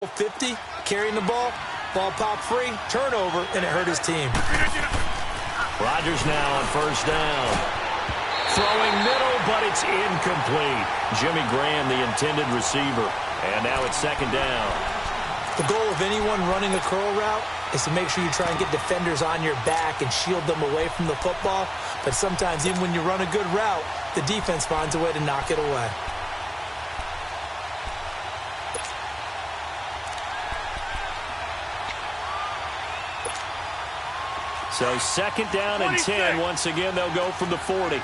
50, carrying the ball popped free, turnover, and it hurt his team. Rodgers now on first down. Throwing middle, but it's incomplete. Jimmy Graham, the intended receiver. And now it's second down. The goal of anyone running a curl route is to make sure you try and get defenders on your back and shield them away from the football. But sometimes, even when you run a good route, the defense finds a way to knock it away. So second down and 10. Once again, they'll go from the 40.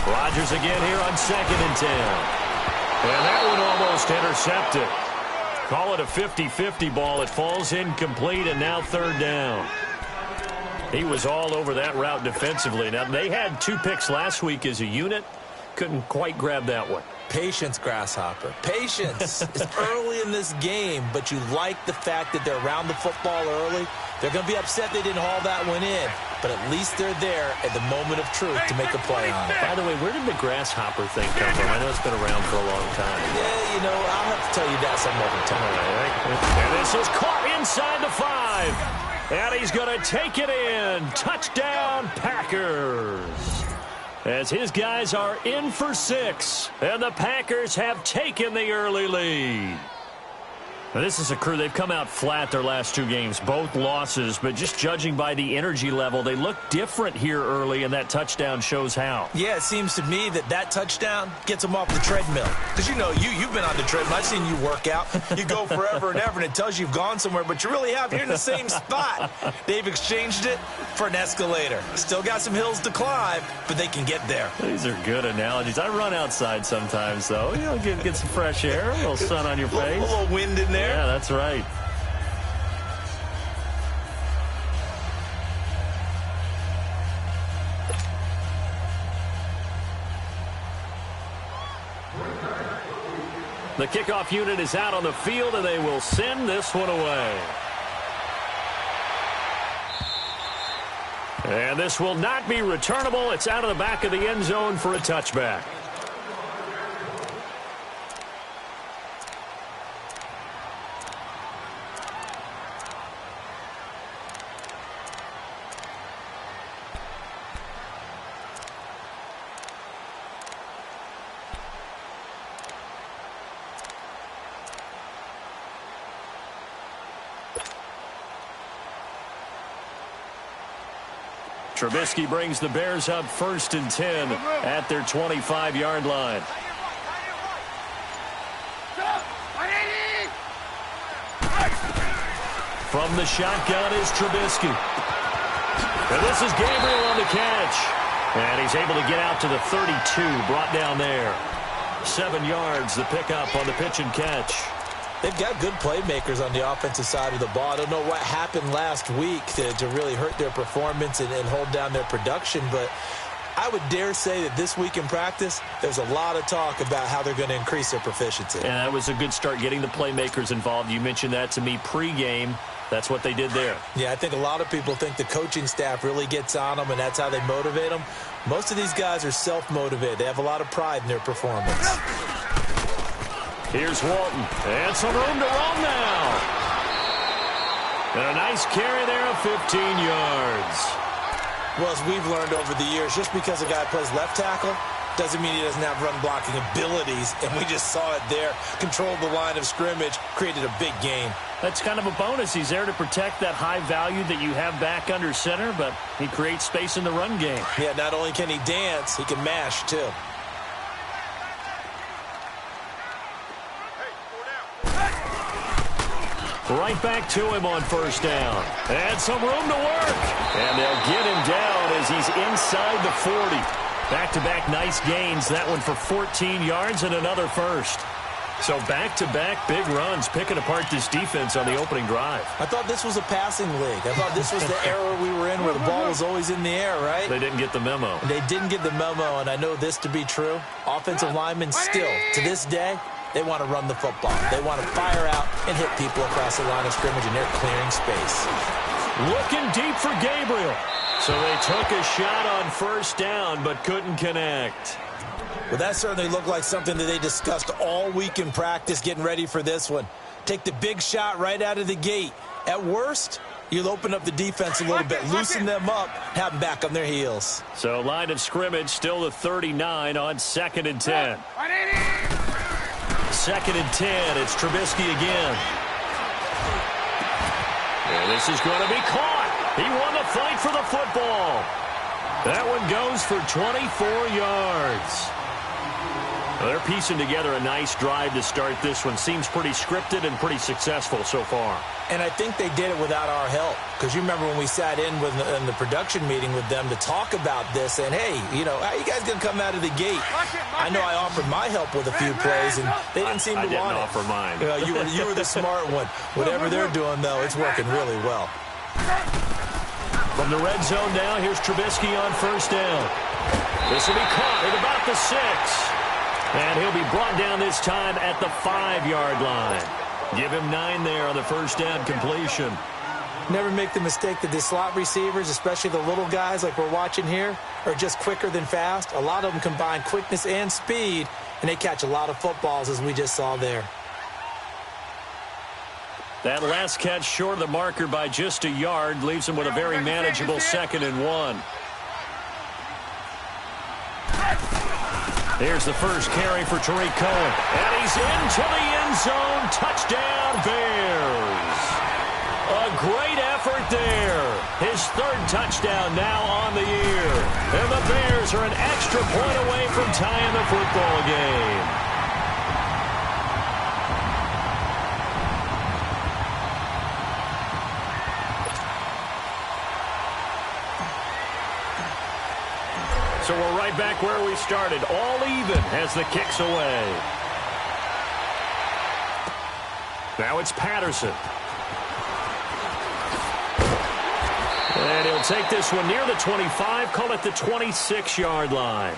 Rodgers again here on second and 10. And that one almost intercepted. Call it a 50-50 ball. It falls incomplete, and now third down. He was all over that route defensively. Now, they had 2 picks last week as a unit. Couldn't quite grab that one. Patience, Grasshopper. Patience. It's early in this game, but you like the fact that they're around the football early. They're going to be upset they didn't haul that one in, but at least they're there at the moment of truth to make a play on it. By the way, where did the Grasshopper thing come from? I know it's been around for a long time. Yeah, you know, I'll have to tell you that some other time. And this is caught inside the 5. And he's going to take it in. Touchdown, Packers. As his guys are in for 6, and the Packers have taken the early lead. Now, this is a crew, they've come out flat their last 2 games, both losses, but just judging by the energy level, they look different here early, and that touchdown shows how. Yeah, it seems to me that touchdown gets them off the treadmill. Because, you know, you've been on the treadmill. I've seen you work out. You go forever and ever, and it tells you you've gone somewhere, but you really have. You're in the same spot. They've exchanged it for an escalator. Still got some hills to climb, but they can get there. These are good analogies. I run outside sometimes, though. You know, get some fresh air, a little sun on your face. A little wind in there. Yeah, that's right. The kickoff unit is out on the field, and they will send this one away. And this will not be returnable. It's out of the back of the end zone for a touchback. Trubisky brings the Bears up 1st and 10 at their 25-yard line. From the shotgun is Trubisky. And this is Gabriel on the catch. And he's able to get out to the 32, brought down there. 7 yards, the pickup on the pitch and catch. They've got good playmakers on the offensive side of the ball. I don't know what happened last week to really hurt their performance and hold down their production, but I would dare say that this week in practice, there's a lot of talk about how they're going to increase their proficiency. And that was a good start, getting the playmakers involved. You mentioned that to me pregame. That's what they did there. Yeah, I think a lot of people think the coaching staff really gets on them, and that's how they motivate them. Most of these guys are self-motivated. They have a lot of pride in their performance. Here's Walton, and some room to roam now. And a nice carry there of 15 yards. Well, as we've learned over the years, just because a guy plays left tackle doesn't mean he doesn't have run-blocking abilities, and we just saw it there. Controlled the line of scrimmage, created a big gain. That's kind of a bonus. He's there to protect that high value that you have back under center, but he creates space in the run game. Yeah, not only can he dance, he can mash, too. Right back to him on first down. And some room to work. And they'll get him down as he's inside the 40. Back-to-back nice gains. That one for 14 yards and another first. So back-to-back big runs, picking apart this defense on the opening drive. I thought this was a passing league. I thought this was the era we were in where the ball was always in the air, right? They didn't get the memo. They didn't get the memo, and I know this to be true. Offensive linemen still, to this day, they want to run the football. They want to fire out and hit people across the line of scrimmage, and they're clearing space. Looking deep for Gabriel. So they took a shot on first down but couldn't connect. Well, that certainly looked like something that they discussed all week in practice getting ready for this one. Take the big shot right out of the gate. At worst, you'll open up the defense a little bit, loosen them up, have them back on their heels. So line of scrimmage still the 39 on 2nd and 10. 2nd and 10, it's Trubisky again. And this is going to be caught. He won the fight for the football. That one goes for 24 yards. Well, they're piecing together a nice drive to start this one. Seems pretty scripted and pretty successful so far. And I think they did it without our help. Because you remember when we sat in the production meeting with them to talk about this, and hey, you know, how you guys going to come out of the gate? I know I offered my help with a few plays, and they didn't seem to want it. I didn't offer mine. You were the smart one. Whatever they're doing, though, it's working really well. From the red zone now, here's Trubisky on first down. This will be caught at about the 6. And he'll be brought down this time at the 5-yard line. Give him 9 there on the first down completion. Never make the mistake that the slot receivers, especially the little guys like we're watching here, are just quicker than fast. A lot of them combine quickness and speed, and they catch a lot of footballs, as we just saw there. That last catch short of the marker by just a yard leaves him with a very manageable 2nd and 1. Here's the first carry for Tariq Cohen. And he's into the end zone. Touchdown, Bears. A great effort there. His 3rd touchdown now on the year. And the Bears are an extra point away from tying the football game. So we're right back where we started. All even as the kick's away. Now it's Patterson. And he'll take this one near the 25, call it the 26-yard line.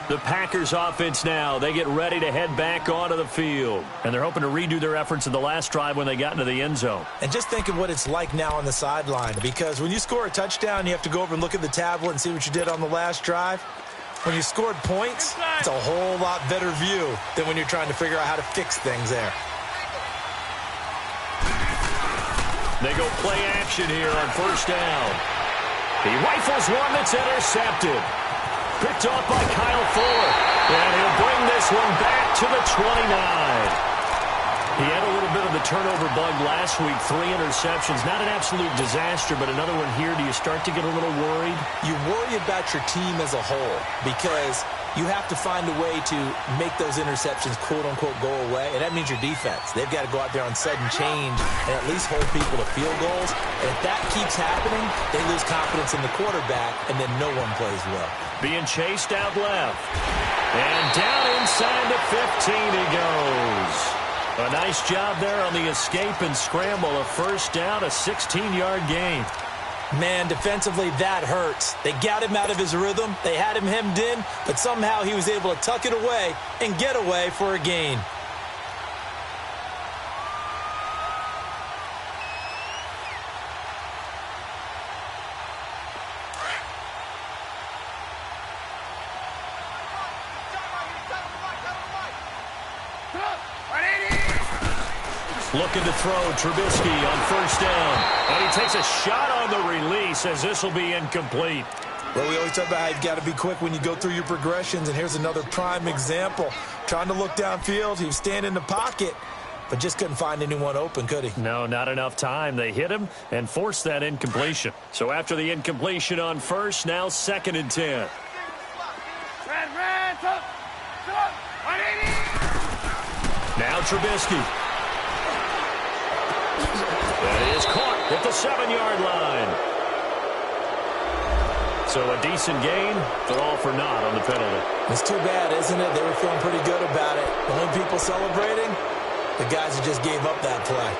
The Packers offense now, they get ready to head back onto the field. And they're hoping to redo their efforts in the last drive when they got into the end zone. And just think of what it's like now on the sideline, because when you score a touchdown, you have to go over and look at the tablet and see what you did on the last drive. When you scored points, it's a whole lot better view than when you're trying to figure out how to fix things there. They go play action here on first down. He rifles one that's intercepted. Picked off by Kyle Fuller. And he'll bring this one back to the 29. He had a little bit of the turnover bug last week. 3 interceptions. Not an absolute disaster, but another one here. Do you start to get a little worried? You worry about your team as a whole because you have to find a way to make those interceptions, quote-unquote, go away, and that means your defense. They've got to go out there on sudden change and at least hold people to field goals. And if that keeps happening, they lose confidence in the quarterback, and then no one plays well. Being chased out left. And down inside the 15 he goes. A nice job there on the escape and scramble. A first down, a 16-yard gain. Man, defensively, that hurts. They got him out of his rhythm. They had him hemmed in, but somehow he was able to tuck it away and get away for a gain. Looking to throw Trubisky on first down. And he takes a shot on the release as this will be incomplete. Well, we always talk about how you've got to be quick when you go through your progressions, and here's another prime example. Trying to look downfield, he was standing in the pocket, but just couldn't find anyone open, could he? No, not enough time. They hit him and forced that incompletion. So after the incompletion on first, now 2nd and 10. Now Trubisky. That is caught at the 7-yard line. So a decent gain, but all for naught on the penalty. It's too bad, isn't it? They were feeling pretty good about it. The only people celebrating, the guys who just gave up that play.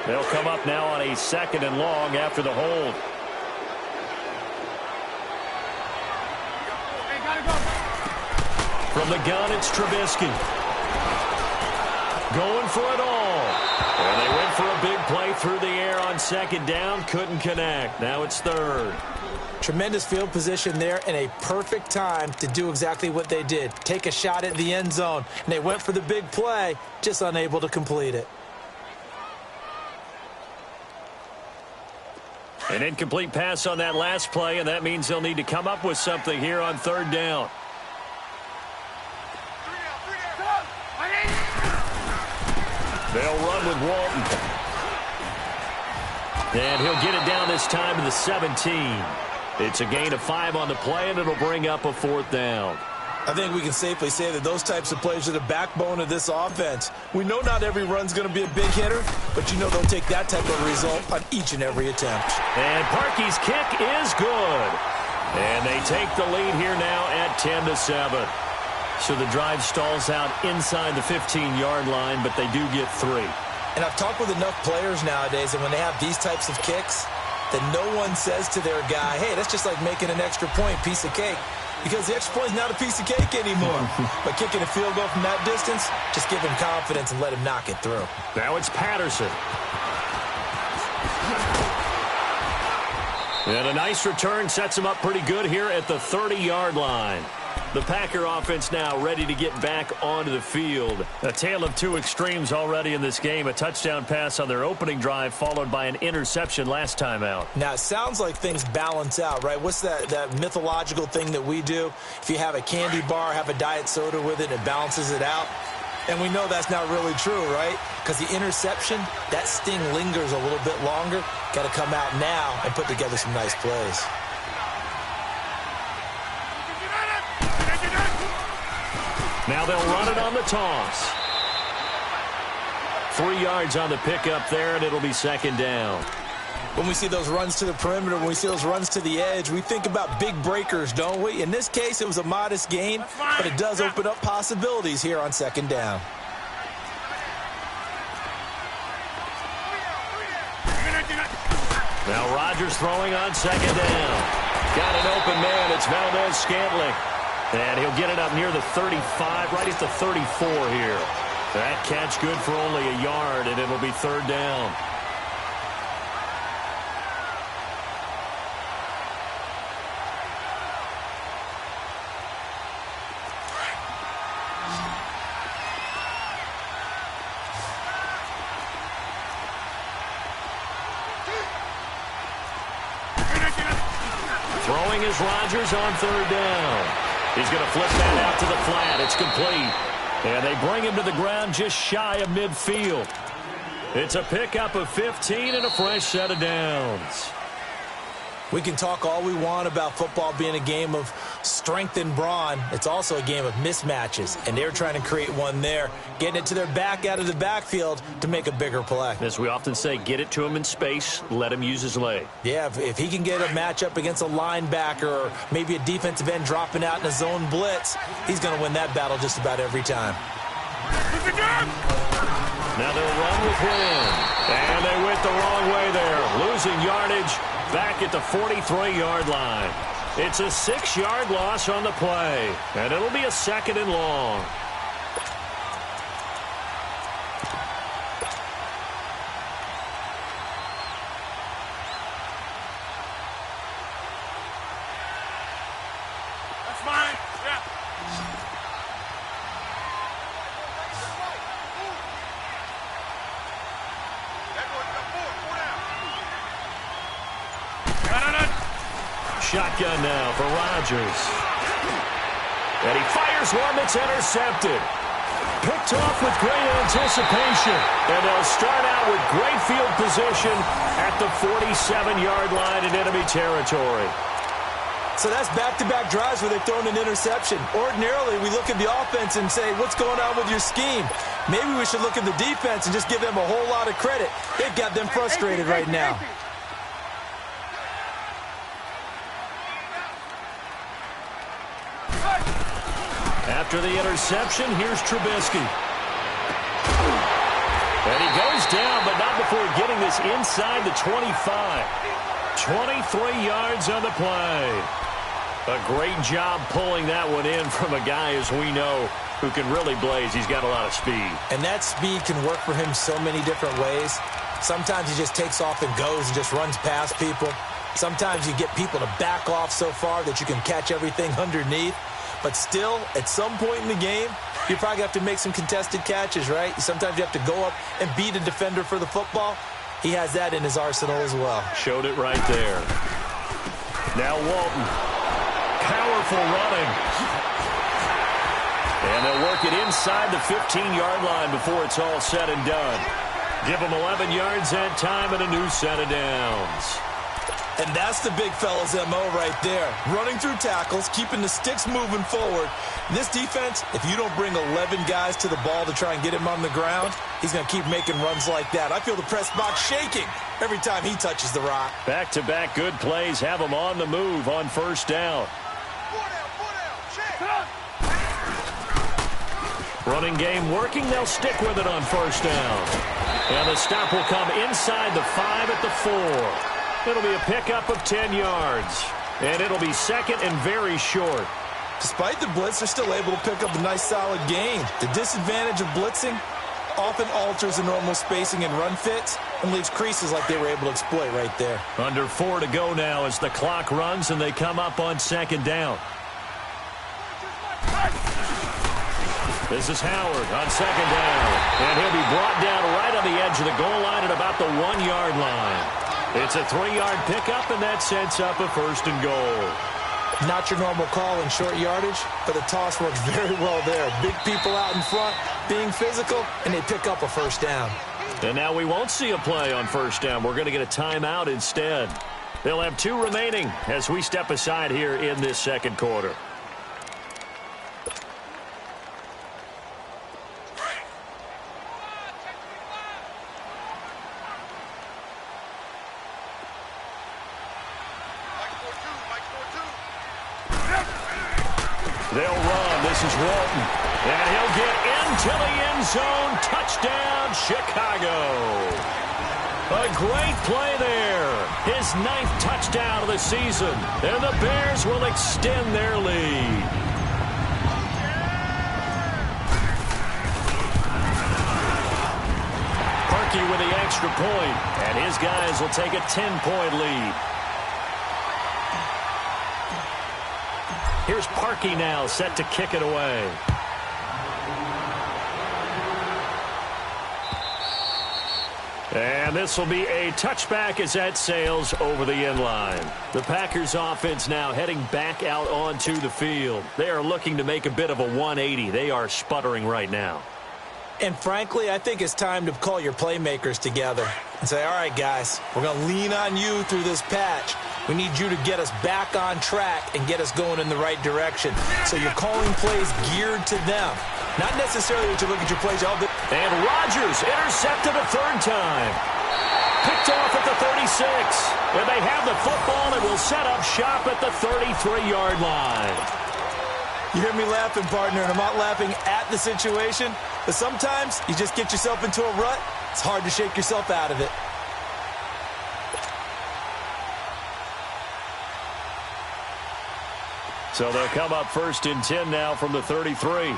They'll come up now on a 2nd and long after the hold. From the gun, it's Trubisky. Going for it all. And they went for a big play through the air on second down, couldn't connect. Now it's third. Tremendous field position there and a perfect time to do exactly what they did. Take a shot at the end zone. And they went for the big play, just unable to complete it. An incomplete pass on that last play, and that means they'll need to come up with something here on third down. They'll run with Walton. And he'll get it down this time to the 17. It's a gain of 5 on the play, and it'll bring up a fourth down. I think we can safely say that those types of plays are the backbone of this offense. We know not every run's going to be a big hitter, but you know they'll take that type of result on each and every attempt. And Parkey's kick is good. And they take the lead here now at 10-7. So the drive stalls out inside the 15-yard line, but they do get 3. And I've talked with enough players nowadays, and when they have these types of kicks, that no one says to their guy, hey, that's just like making an extra point, piece of cake. Because the extra point is not a piece of cake anymore. But kicking a field goal from that distance, just give him confidence and let him knock it through. Now it's Patterson. And a nice return sets him up pretty good here at the 30-yard line. The Packer offense now ready to get back onto the field. A tale of two extremes already in this game. A touchdown pass on their opening drive followed by an interception last time out. Now, it sounds like things balance out, right? What's that mythological thing that we do? If you have a candy bar, have a diet soda with it, it balances it out. And we know that's not really true, right? Because the interception, that sting lingers a little bit longer. Got to come out now and put together some nice plays. Now they'll run it on the toss. 3 yards on the pickup there, and it'll be second down. When we see those runs to the perimeter, when we see those runs to the edge, we think about big breakers, don't we? In this case, it was a modest gain, but it does open up possibilities here on second down. Now Rodgers throwing on second down. Got an open man. It's Valdez-Scantling. And he'll get it up near the 35, right at the 34 here. That catch good for only a yard, and it'll be third down. Throwing is Rodgers on third down. He's going to flip that out to the flat. It's complete. And they bring him to the ground just shy of midfield. It's a pickup of 15 and a fresh set of downs. We can talk all we want about football being a game of strength and brawn. It's also a game of mismatches, and they're trying to create one there, getting it to their back out of the backfield to make a bigger play. As we often say, get it to him in space, let him use his leg. Yeah, if he can get a matchup against a linebacker or maybe a defensive end dropping out in a zone blitz, he's going to win that battle just about every time. Now they'll run with him. And they went the wrong way there, losing yardage back at the 43-yard line. It's a 6-yard loss on the play, and it'll be a second and long. That's mine. Yeah. Shotgun now for Rodgers. And he fires one that's intercepted. Picked off with great anticipation. And they'll start out with great field position at the 47-yard line in enemy territory. So that's back-to-back drives where they've thrown an interception. Ordinarily, we look at the offense and say, what's going on with your scheme? Maybe we should look at the defense and just give them a whole lot of credit. They've got them frustrated right now. After the interception, here's Trubisky. And he goes down, but not before getting this inside the 25. 23 yards on the play. A great job pulling that one in from a guy, as we know, who can really blaze. He's got a lot of speed. And that speed can work for him so many different ways. Sometimes he just takes off and goes and just runs past people. Sometimes you get people to back off so far that you can catch everything underneath. But still, at some point in the game, you probably have to make some contested catches, right? Sometimes you have to go up and beat a defender for the football. He has that in his arsenal as well. Showed it right there. Now Walton. Powerful running. And they'll work it inside the 15-yard line before it's all said and done. Give them 11 yards that time and a new set of downs. And that's the big fella's MO right there. Running through tackles, keeping the sticks moving forward. This defense, if you don't bring 11 guys to the ball to try and get him on the ground, he's going to keep making runs like that. I feel the press box shaking every time he touches the rock. Back-to-back good plays have him on the move on first down. Running game working. They'll stick with it on first down. And the stop will come inside the 5 at the 4. It'll be a pickup of 10 yards. And it'll be second and very short. Despite the blitz, they're still able to pick up a nice solid gain. The disadvantage of blitzing often alters the normal spacing and run fits and leaves creases like they were able to exploit right there. Under 4 to go now as the clock runs and they come up on second down. This is Howard on second down. And he'll be brought down right on the edge of the goal line at about the 1-yard line. It's a 3-yard pickup, and that sets up a first and goal. Not your normal call in short yardage, but the toss works very well there. Big people out in front, being physical, and they pick up a first down. And now we won't see a play on first down. We're going to get a timeout instead. They'll have 2 remaining as we step aside here in this second quarter. They'll run. This is Walton. And he'll get into the end zone. Touchdown, Chicago. A great play there. His 9th touchdown of the season. And the Bears will extend their lead. Parkey with the extra point. And his guys will take a 10-point lead. Here's Parkey now, set to kick it away. And this will be a touchback as that sails over the end line. The Packers offense now heading back out onto the field. They are looking to make a bit of a 180. They are sputtering right now. And frankly, I think it's time to call your playmakers together and say, all right, guys, we're going to lean on you through this patch. We need you to get us back on track and get us going in the right direction. So you're calling plays geared to them. Not necessarily that you look at your plays. And Rodgers intercepted a 3rd time. Picked off at the 36. And they have the football and will set up shop at the 33-yard line. You hear me laughing, partner, and I'm not laughing at the situation. But sometimes you just get yourself into a rut. It's hard to shake yourself out of it. So they'll come up 1st and 10 now from the 33.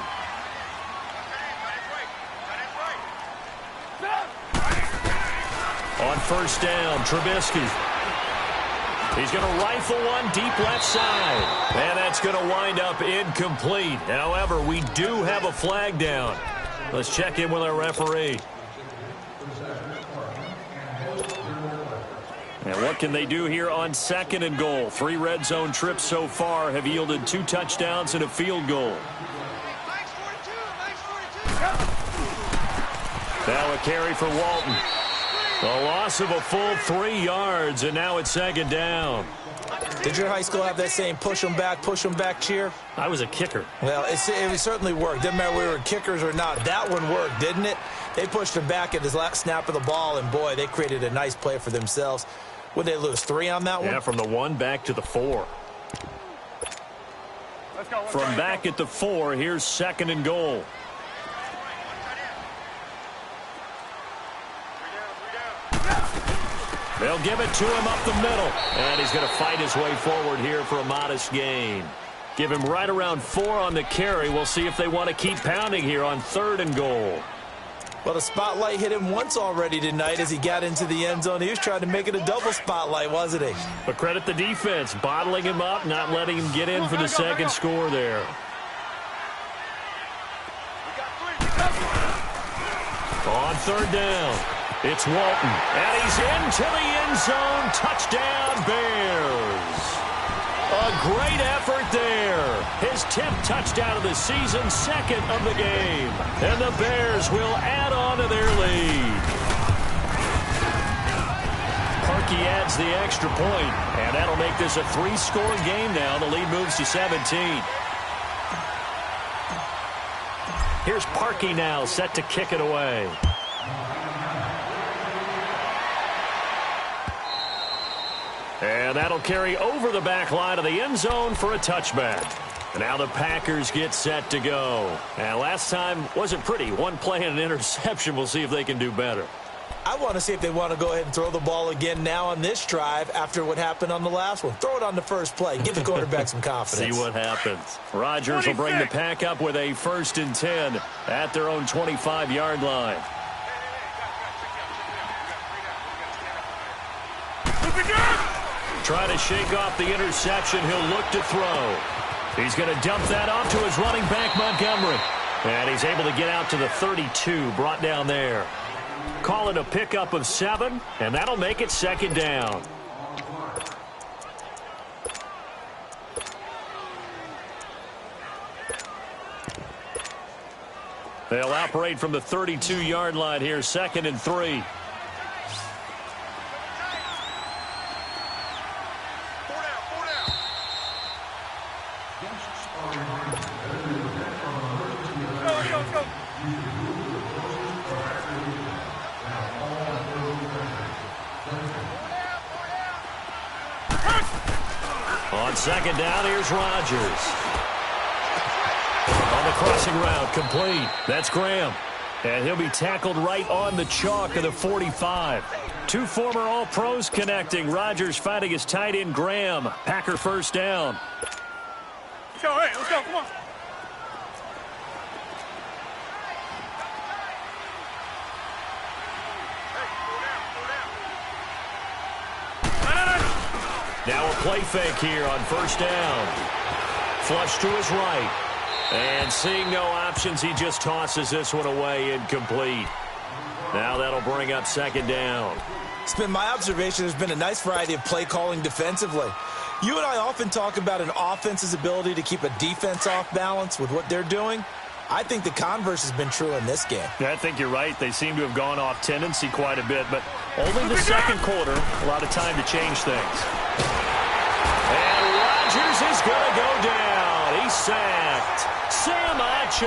On first down, Trubisky. He's going to rifle one deep left side. And that's going to wind up incomplete. However, we do have a flag down. Let's check in with our referee. And what can they do here on 2nd and goal? 3 red zone trips so far have yielded 2 touchdowns and a field goal. Now a carry for Walton. A loss of a full 3 yards, and now it's 2nd down. Did your high school have that same push them back cheer? I was a kicker. Well, it certainly worked. Didn't matter whether we were kickers or not. That one worked, didn't it? They pushed him back at his last snap of the ball, and boy, they created a nice play for themselves. Would they lose 3 on that one? Yeah, from the 1 back to the 4. From back at the 4, here's 2nd and goal. They'll give it to him up the middle. And he's going to fight his way forward here for a modest gain. Give him right around 4 on the carry. We'll see if they want to keep pounding here on 3rd and goal. Well, the spotlight hit him once already tonight as he got into the end zone. He was trying to make it a double spotlight, wasn't he? But credit the defense, bottling him up, not letting him get in for the second score there. On third down, it's Walton, and he's into the end zone. Touchdown, Bears. A great effort there. His 10th touchdown of the season, second of the game. And the Bears will add on to their lead. Parkey adds the extra point, and that'll make this a 3-score game now. The lead moves to 17. Here's Parkey now, set to kick it away. And that'll carry over the back line of the end zone for a touchback. And now the Packers get set to go. And last time wasn't pretty. One play and an interception. We'll see if they can do better. I want to see if they want to go ahead and throw the ball again now on this drive after what happened on the last one. Throw it on the first play. Give the quarterback some confidence. See what happens. Rodgers will bring the pack up with a 1st and 10 at their own 25-yard line. Try to shake off the interception. He'll look to throw. He's going to dump that off to his running back, Montgomery. And he's able to get out to the 32, brought down there. Call it a pickup of 7, and that'll make it 2nd down. They'll operate from the 32-yard line here, 2nd and 3. On 2nd down, here's Rodgers. On the crossing route, complete. That's Graham. And he'll be tackled right on the chalk of the 45. 2 former All-Pros connecting. Rodgers fighting his tight end, Graham. Packer 1st down. Let's go, hey, let's go, come on. Now a play fake here on 1st down. Flush to his right. And seeing no options, he just tosses this one away, incomplete. Now that'll bring up 2nd down. It's been my observation there's been a nice variety of play calling defensively. You and I often talk about an offense's ability to keep a defense off balance with what they're doing. I think the converse has been true in this game. Yeah, I think you're right. They seem to have gone off tendency quite a bit, but only the 2nd quarter, a lot of time to change things. And Rodgers is going to go down. He's sacked. Sam Acho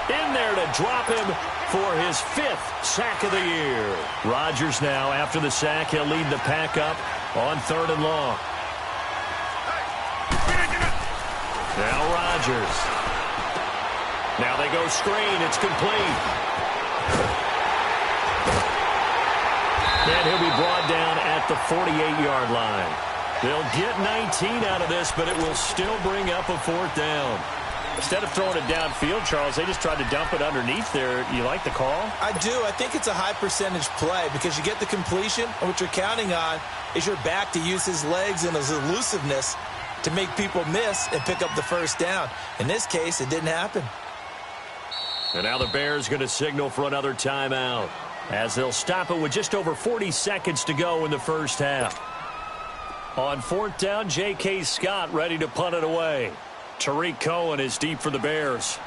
in there to drop him for his 5th sack of the year. Rodgers now, after the sack, he'll lead the pack up on 3rd and long. Now Rodgers. Now they go screen. It's complete. And he'll be brought down at the 48-yard line. They'll get 19 out of this, but it will still bring up a 4th down. Instead of throwing it downfield, Charles, they just tried to dump it underneath there. You like the call? I do. I think it's a high percentage play because you get the completion, and what you're counting on is your back to use his legs and his elusiveness to make people miss and pick up the 1st down. In this case, it didn't happen. And now the Bears going to signal for another timeout as they'll stop it with just over 40 seconds to go in the 1st half. On 4th down, J.K. Scott ready to punt it away. Tariq Cohen is deep for the Bears.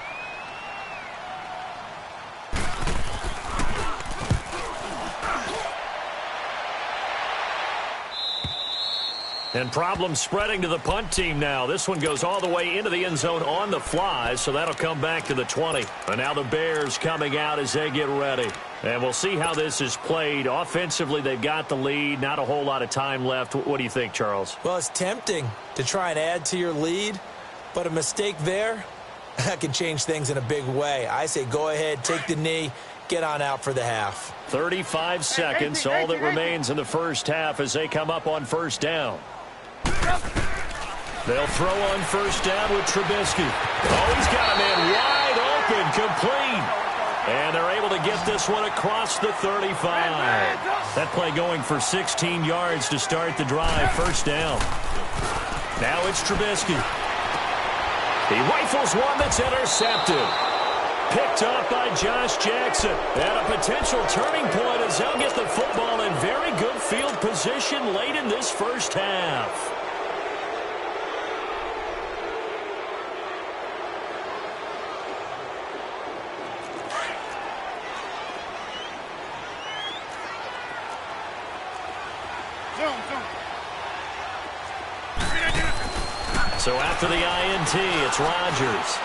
And problems spreading to the punt team now. This one goes all the way into the end zone on the fly, so that'll come back to the 20. And now the Bears coming out as they get ready. And we'll see how this is played. Offensively, they've got the lead. Not a whole lot of time left. What do you think, Charles? Well, it's tempting to try and add to your lead, but a mistake there, that can change things in a big way. I say go ahead, take the knee, get on out for the half. 35 seconds, all that remains in the 1st half as they come up on 1st down. They'll throw on 1st down with Trubisky. Oh, he's got a man wide open, complete. And they're able to get this one across the 35. That play going for 16 yards to start the drive. First down. Now it's Trubisky. He rifles one that's intercepted. Picked up by Josh Jackson. And a potential turning point as they'll get the football in very good field position late in this first half. So after the INT, it's Rodgers.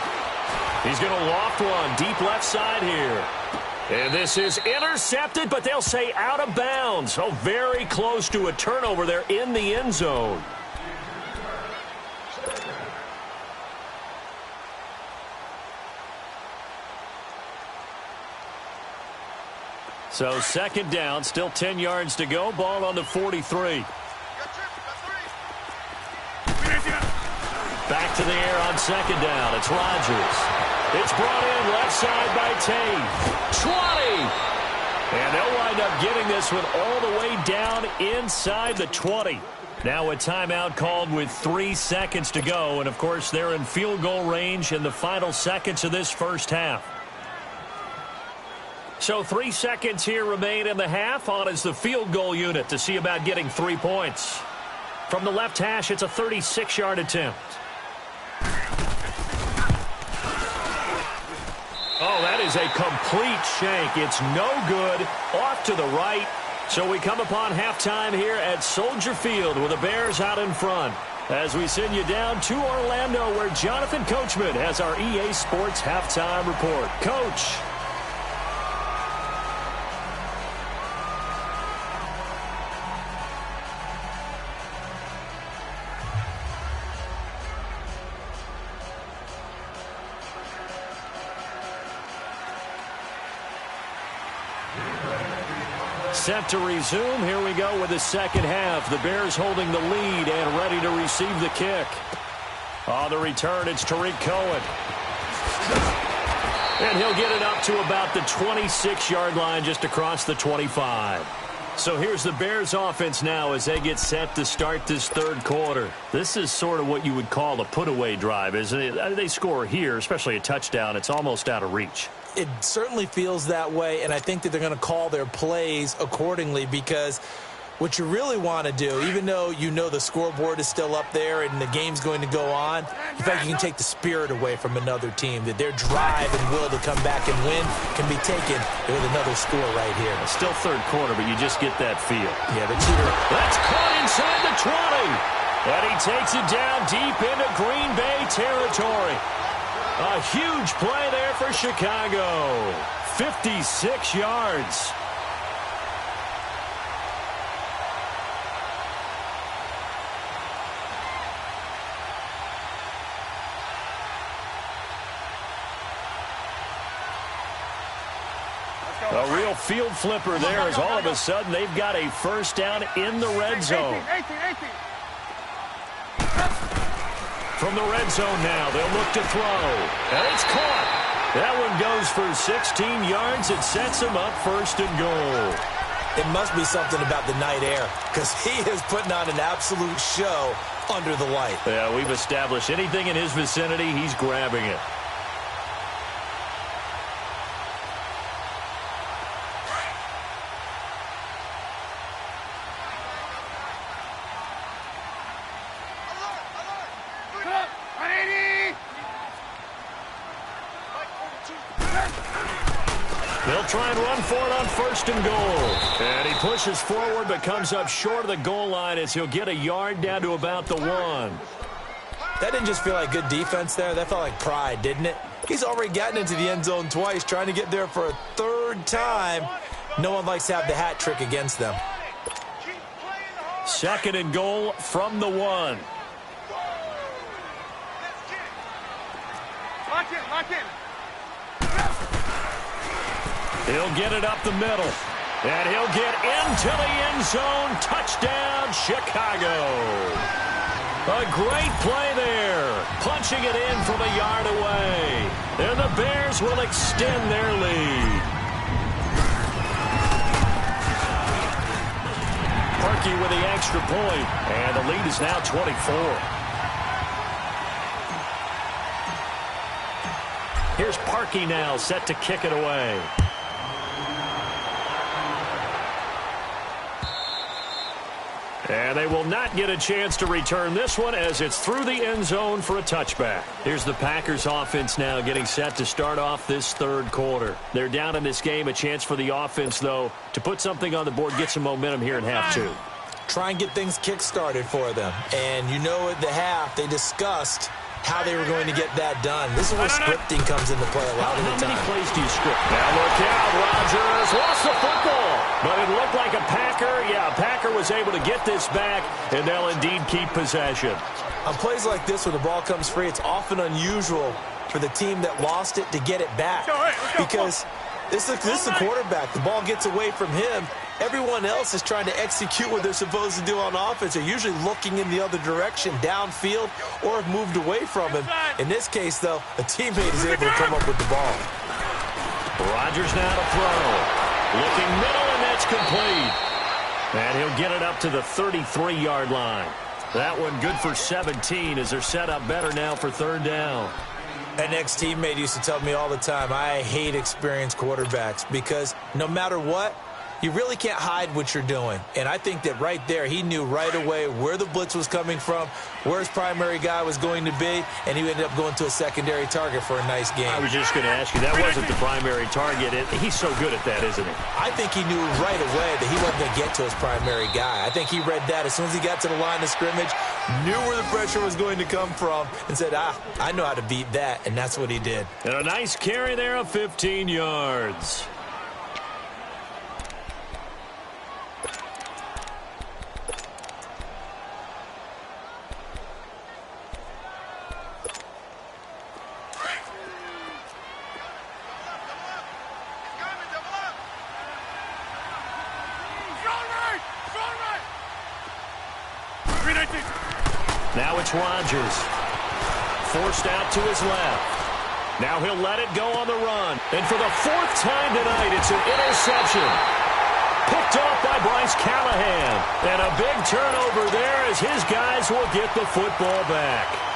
He's going to loft one deep left side here. And this is intercepted, but they'll say out of bounds. Oh, very close to a turnover there in the end zone. So second down, still 10 yards to go. Ball on the 43. Back to the air on second down. It's Rodgers. It's brought in left side by Tate. 20! And they'll wind up getting this one all the way down inside the 20. Now a timeout called with 3 seconds to go. And, of course, they're in field goal range in the final seconds of this first half. So 3 seconds here remain in the half. On is the field goal unit to see about getting 3 points. From the left hash, it's a 36-yard attempt. Oh, that is a complete shank. It's no good. Off to the right. So we come upon halftime here at Soldier Field with the Bears out in front. As we send you down to Orlando where Jonathan Coachman has our EA Sports halftime report. Coach. Set to resume. Here we go with the second half. The Bears holding the lead and ready to receive the kick. On the return, it's Tariq Cohen. And he'll get it up to about the 26-yard line just across the 25. So here's the Bears offense now as they get set to start this third quarter. This is sort of what you would call a put-away drive, isn't it? They score here, especially a touchdown. It's almost out of reach. It certainly feels that way, and I think that they're going to call their plays accordingly because what you really want to do, even though you know the scoreboard is still up there and the game's going to go on, in fact, you can take the spirit away from another team, that their drive and will to come back and win can be taken with another score right here. It's still third quarter, but you just get that feel. Yeah, but Cheater. That's caught inside the 20. And he takes it down deep into Green Bay territory. A huge play there for Chicago. 56 yards. A real field flipper there as all of a sudden they've got a first down in the red zone. 18. From the red zone now, they'll look to throw. And it's caught. That one goes for 16 yards. It sets him up first and goal. It must be something about the night air because he is putting on an absolute show under the light. Yeah, we've established anything in his vicinity, he's grabbing it. They'll try and run for it on first and goal. And he pushes forward but comes up short of the goal line as he'll get a yard down to about the 1. That didn't just feel like good defense there. That felt like pride, didn't it? He's already gotten into the end zone twice, trying to get there for a third time. No one likes to have the hat trick against them. Second and goal from the 1. Lock in. He'll get it up the middle. And he'll get into the end zone. Touchdown, Chicago. A great play there. punching it in from a yard away. And the Bears will extend their lead. Parkey with the extra point, and the lead is now 24. Here's Parkey now, set to kick it away. And they will not get a chance to return this one as it's through the end zone for a touchback. Here's the Packers offense now getting set to start off this third quarter. They're down in this game. A chance for the offense, though, to put something on the board, get some momentum here in half two. Try and get things kick-started for them. And you know at the half they discussed how they were going to get that done. This is where scripting comes into play a lot of the time. How many plays do you script? Now look out, Rodgers lost the football. But it looked like a Packer. Yeah, a Packer was able to get this back, and they'll indeed keep possession. On plays like this where the ball comes free, it's often unusual for the team that lost it to get it back. Because this is a quarterback. The ball gets away from him. Everyone else is trying to execute what they're supposed to do on offense. They're usually looking in the other direction, downfield, or have moved away from him. In this case, though, a teammate is able to come up with the ball. Rodgers now to throw. Looking middle, and that's complete. And he'll get it up to the 33-yard line. That one good for 17 as they're set up better now for third down. An ex-teammate used to tell me all the time, I hate experienced quarterbacks because no matter what, you really can't hide what you're doing. And I think that right there, he knew right away where the blitz was coming from, where his primary guy was going to be, and he ended up going to a secondary target for a nice game. I was just going to ask you, that wasn't the primary target. He's so good at that, isn't he? I think he knew right away that he wasn't going to get to his primary guy. I think he read that as soon as he got to the line of scrimmage, knew where the pressure was going to come from, and said, I know how to beat that, and that's what he did. And a nice carry there of 15 yards. Now it's Rodgers. Forced out to his left. Now he'll let it go on the run. And for the fourth time tonight, it's an interception. Picked off by Bryce Callahan. And a big turnover there as his guys will get the football back.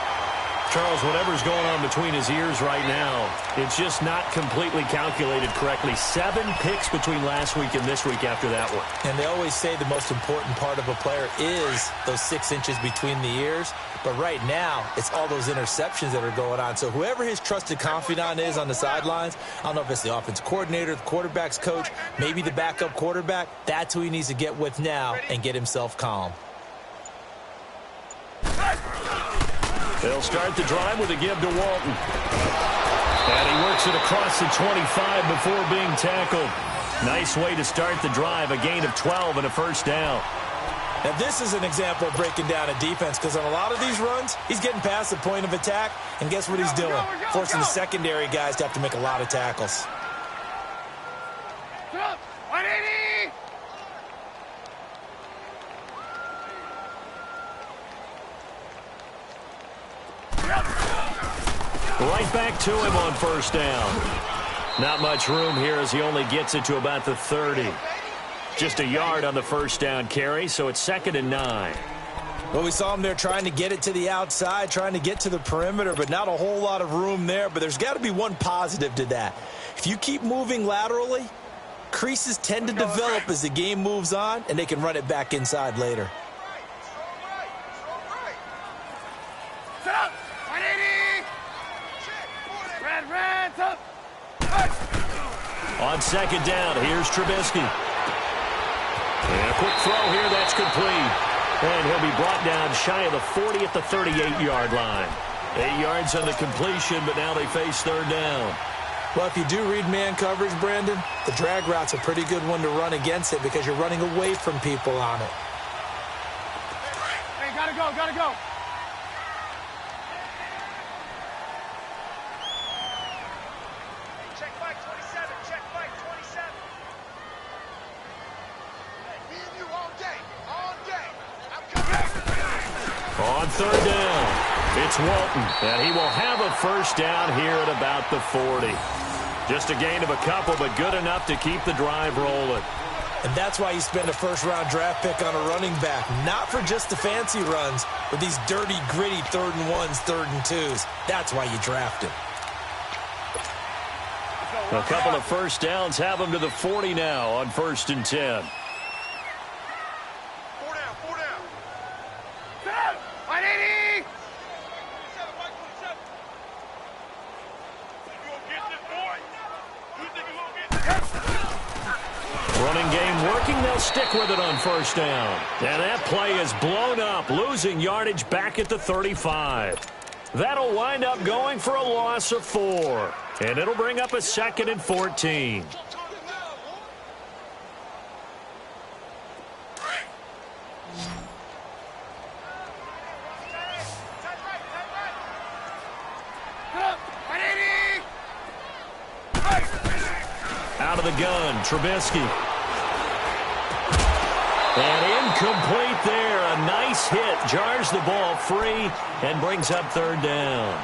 Charles, whatever's going on between his ears right now, it's just not completely calculated correctly. 7 picks between last week and this week after that one. And they always say the most important part of a player is those 6 inches between the ears. But right now, it's all those interceptions that are going on. So whoever his trusted confidant is on the sidelines, I don't know if it's the offense coordinator, the quarterback's coach, maybe the backup quarterback, that's who he needs to get with now and get himself calm. They'll start the drive with a give to Walton. And he works it across the 25 before being tackled. Nice way to start the drive, a gain of 12 and a first down. Now, this is an example of breaking down a defense because on a lot of these runs, he's getting past the point of attack, and guess what he's doing? Forcing the secondary guys to have to make a lot of tackles. 180! Right back to him on first down. Not much room here as he only gets it to about the 30. Just a yard on the first down carry, so it's 2nd and 9. Well, we saw him there trying to get it to the outside, trying to get to the perimeter, but not a whole lot of room there. But there's got to be one positive to that. If you keep moving laterally, creases tend to develop as the game moves on, and they can run it back inside later. Set up! 180! Red, up! On second down, here's Trubisky. And a quick throw here, that's complete. And he'll be brought down shy of the 40 at the 38-yard line. 8 yards on the completion, but now they face third down. Well, if you do read man coverage, Brandon, the drag route's a pretty good one to run against it because you're running away from people on it. Hey, gotta go. Check Mike 27, check Mike 27. Me and you all day. I'm coming. On third down, it's It's Walton, and he will have a first down here at about the 40. Just a gain of a couple, but good enough to keep the drive rolling. And that's why you spend a first-round draft pick on a running back. Not for just the fancy runs, but these dirty, gritty 3rd and 1s, 3rd and 2s. That's why you draft him. A couple of first downs have him to the 40 now on 1st and 10. 4 down, 4 down. Set up! 180! 27, 127. You gonna get this, boy? You think you gonna get this? Running game working. They'll stick with it on 1st down. And that play is blown up, losing yardage back at the 35. That'll wind up going for a loss of 4. And it'll bring up a 2nd and 14. Out of the gun, Trubisky. And incomplete there. A nice hit. Jars the ball free and brings up 3rd down.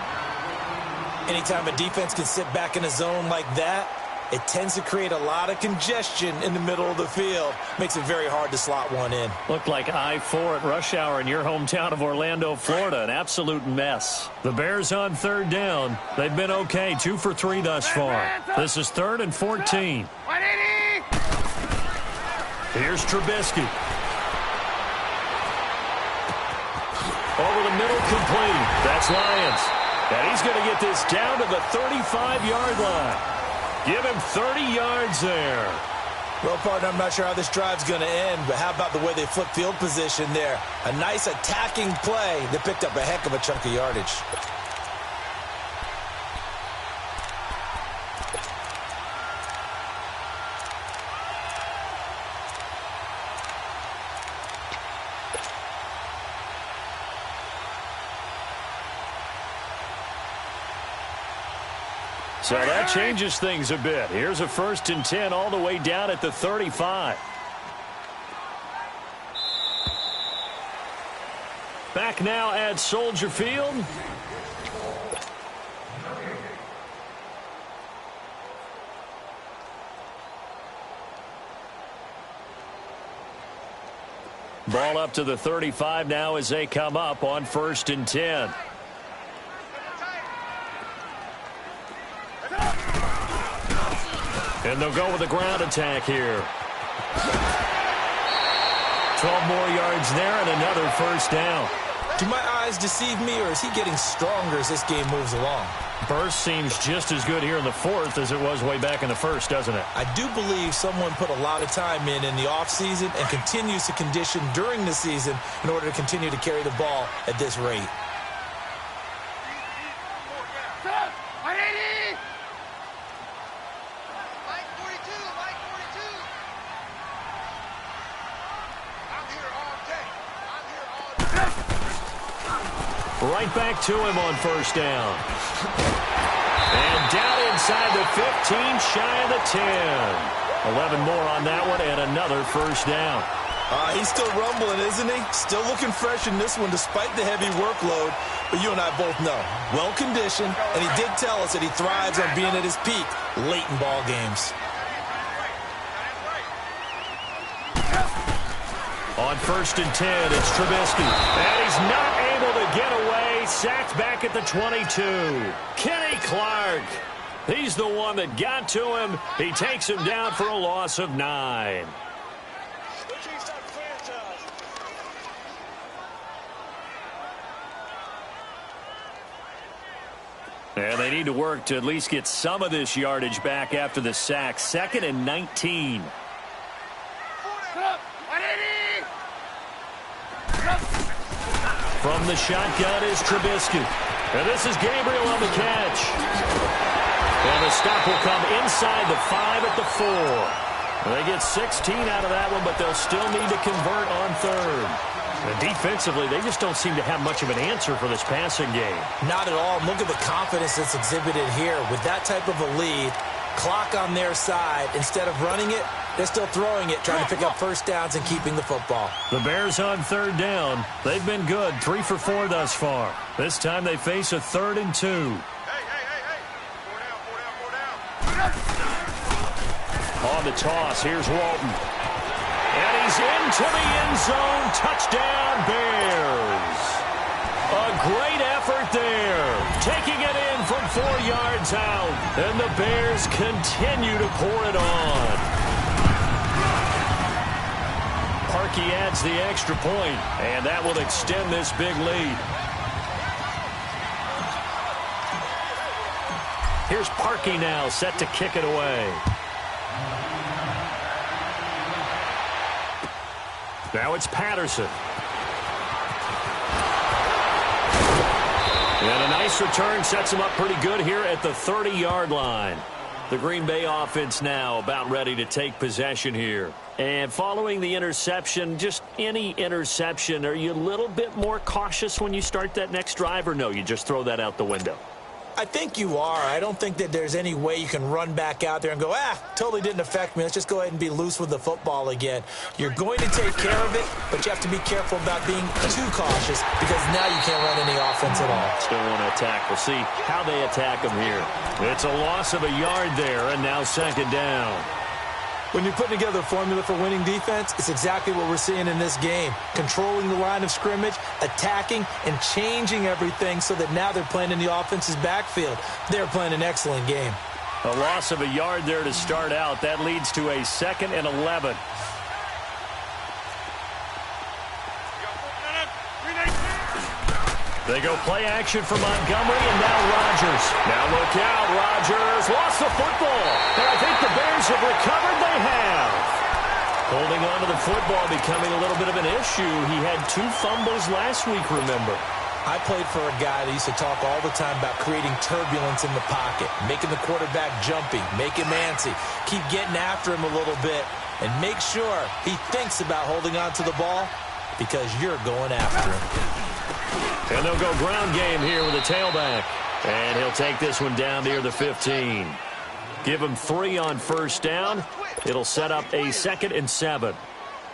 Anytime a defense can sit back in a zone like that, it tends to create a lot of congestion in the middle of the field. Makes it very hard to slot one in. Looked like I-4 at rush hour in your hometown of Orlando, Florida. An absolute mess. The Bears on 3rd down. They've been okay, 2 for 3 thus far. This is 3rd and 14. 180! Here's Trubisky. Over the middle, complete. That's Lyons. And he's going to get this down to the 35-yard line. Give him 30 yards there. Well, partner, I'm not sure how this drive's going to end, but how about the way they flip field position there? A nice attacking play that picked up a heck of a chunk of yardage. So that changes things a bit. Here's a 1st and 10 all the way down at the 35. Back now at Soldier Field. Ball up to the 35 now as they come up on 1st and 10. And they'll go with a ground attack here. 12 more yards there and another 1st down. Do my eyes deceive me, or is he getting stronger as this game moves along? Burst seems just as good here in the 4th as it was way back in the 1st, doesn't it? I do believe someone put a lot of time in the offseason and continues to condition during the season in order to continue to carry the ball at this rate. 180! Mike 42, Mike 42. I'm here all day. I'm here all day. Right back to him on 1st down. And down inside the 15, shy of the 10. 11 more on that one and another 1st down. He's still rumbling, isn't he? Still looking fresh in this one despite the heavy workload. But you and I both know, well-conditioned, and he did tell us that he thrives on being at his peak late in ball games. On 1st and 10, it's Trubisky. And he's not able to get away. Sacked back at the 22. Kenny Clark. He's the one that got to him. He takes him down for a loss of 9. And they need to work to at least get some of this yardage back after the sack. 2nd and 19. From the shotgun is Trubisky. And this is Gabriel on the catch. And the stop will come inside the 5 at the 4. They get 16 out of that one, but they'll still need to convert on 3rd. And defensively, they just don't seem to have much of an answer for this passing game. Not at all. Look at the confidence that's exhibited here. With that type of a lead, clock on their side, instead of running it, They're still throwing it, trying to pick up first downs and keeping the football. The Bears on third down. They've been good, 3 for 4 thus far. This time they face a 3rd and 2. Hey. 4 down. On the toss, here's Walton. And he's into the end zone. Touchdown, Bears. A great effort there. Taking it in from 4 yards out. And the Bears continue to pour it on. Parkey adds the extra point, and that will extend this big lead. Here's Parkey now, set to kick it away. Now it's Patterson. And a nice return sets him up pretty good here at the 30-yard line. The Green Bay offense now about ready to take possession here. And following the interception, just any interception, are you a little bit more cautious when you start that next drive, or no, you just throw that out the window? I think you are. I don't think that there's any way you can run back out there and go, totally didn't affect me. Let's just go ahead and be loose with the football again. You're going to take care of it, but you have to be careful about being too cautious because now you can't run any offense at all. Still want to attack. We'll see how they attack them here. It's a loss of a yard there, and now 2nd down. When you're putting together a formula for winning defense, it's exactly what we're seeing in this game. Controlling the line of scrimmage, attacking, and changing everything so that now they're playing in the offense's backfield. They're playing an excellent game. A loss of a yard there to start out. That leads to a 2nd and 11. They go play action for Montgomery, and now Rodgers. Now look out, Rodgers lost the football. And I think the Bears have recovered. They have. Holding on to the football becoming a little bit of an issue. He had 2 fumbles last week, remember. I played for a guy that used to talk all the time about creating turbulence in the pocket, making the quarterback jumpy, make him antsy, keep getting after him a little bit, and make sure he thinks about holding on to the ball because you're going after him. And they'll go ground game here with a tailback. And he'll take this one down near the 15. Give him 3 on first down. It'll set up a 2nd and 7.